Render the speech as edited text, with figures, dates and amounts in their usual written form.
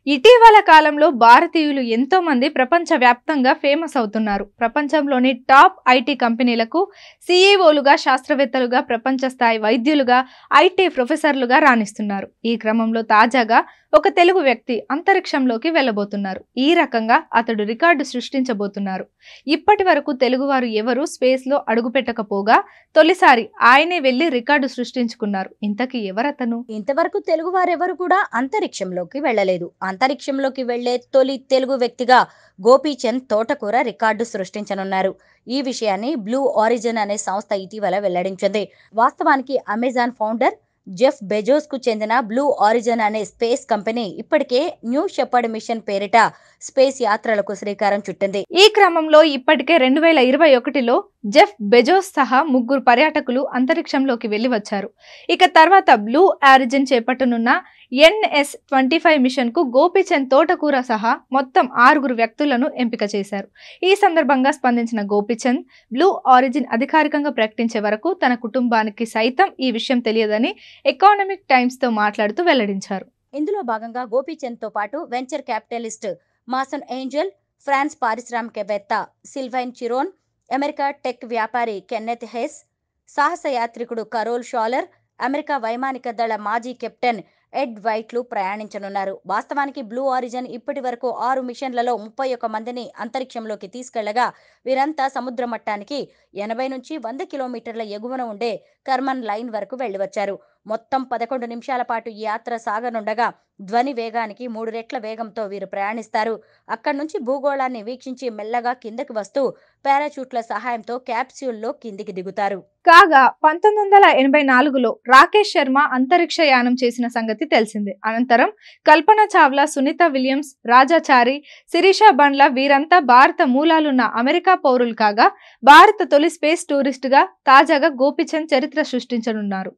ఇటీవల కాలంలో భారతీయులు ఎంతో మంది ప్రపంచవ్యాప్తంగా ఫేమస్ అవుతున్నారు. ప్రపంచంలోని టాప్ ఐటీ కంపెనీలకు సీఈఓలుగా, శాస్త్రవేత్తలుగా, ప్రపంచ స్థాయి వైద్యులుగా, ఐటీ ప్రొఫెసర్లుగా రాణిస్తున్నారు. ఈ క్రమంలో తాజాగా ఒక తెలుగు వ్యక్తి అంతరిక్షంలోకి వెళ్లబోతున్నారు. ఈ రకంగా అతడు రికార్డు సృష్టించబోతున్నారు. ఇప్పటి వరకు తెలుగువారు ఎవరూ స్పేస్ లో అడుగుపెట్టకపోగా తొలిసారి ఆయనే వెళ్లి రికార్డు సృష్టించుకున్నారు. ఇంతకీ ఎవరతను? ఇంతవరకు తెలుగు వారెవరు కూడా అంతరిక్షంలోకి వెళ్లలేదు. అంతరిక్షంలోకి వెళ్లే తొలి తెలుగు వ్యక్తిగా గోపీచంద్ తోటకూర రికార్డు సృష్టించనున్నారు. ఈ విషయాన్ని బ్లూ ఆరిజిన్ అనే సంస్థ ఇటీవల వెల్లడించింది. వాస్తవానికి అమెజాన్ ఫౌండర్ జెఫ్ బెజోస్ కు చెందిన బ్లూ ఆరిజిన్ అనే స్పేస్ కంపెనీ ఇప్పటికే న్యూ షెపర్డ్ మిషన్ పేరిట స్పేస్ యాత్రలకు శ్రీకారం చుట్టింది. ఈ క్రమంలో ఇప్పటికే 2021లో జెఫ్ బెజోస్ సహా 3 పర్యాటకులు అంతరిక్షంలోకి వెళ్లి వచ్చారు. ఇక తర్వాత బ్లూ ఆరిజిన్ చేపట్టనున్న NS-25 మిషన్ కు గోపీచంద్ తోటకూర సహా మొత్తం 6 వ్యక్తులను ఎంపిక చేశారు. ఈ సందర్భంగా స్పందించిన గోపీచంద్ బ్లూ ఆరిజిన్ అధికారికంగా ప్రకటించే వరకు తన కుటుంబానికి సైతం ఈ విషయం తెలియదని ఎకానమిక్ టైమ్స్ తో మాట్లాడుతూ వెల్లడించారు. ఇందులో భాగంగా గోపీచంద్ తో పాటు venture capitalist Mason Angel, France పారిశ్రామికవేత్త సిల్వైన్ చిరోన్, అమెరికా టెక్ వ్యాపారి కెన్నెత్ హెస్, సాహస యాత్రికుడు కరోల్ షాలర్, అమెరికా వైమానిక దళ మాజీ కెప్టెన్ ఎడ్ వైట్లు ప్రయాణించనున్నారు. వాస్తవానికి బ్లూ ఆరిజిన్ ఇప్పటి వరకు 6 మిషన్లలో 31 మందిని అంతరిక్షంలోకి తీసుకెళ్లగా వీరంతా సముద్ర మట్టానికి 80 నుంచి 100 కిలోమీటర్ల ఎగువన ఉండే కర్మన్ లైన్ వరకు వెళ్లి వచ్చారు. మొత్తం 11 నిమిషాల పాటు ఈ యాత్ర సాగనుండగా ధ్వని వేగానికి 3 రెట్ల వేగంతో వీరు ప్రయాణిస్తారు. అక్కడి నుంచి భూగోళాన్ని వీక్షించి మెల్లగా కిందకి వస్తూ పారాచూట్ల సహాయంతో క్యాప్స్యూల్లో కిందికి దిగుతారు. కాగా 1984లో రాకేష్ శర్మ అంతరిక్ష యానం చేసిన సంగతి తెలిసిందే. అనంతరం కల్పన చావ్లా, సునీత విలియమ్స్, రాజాచారి, శిరీష బండ్ల వీరంతా భారత మూలాలున్న అమెరికా పౌరులు కాగా భారత తొలి స్పేస్ టూరిస్ట్ గా తాజాగా గోపీచంద్ చరిత్ర సృష్టించనున్నారు.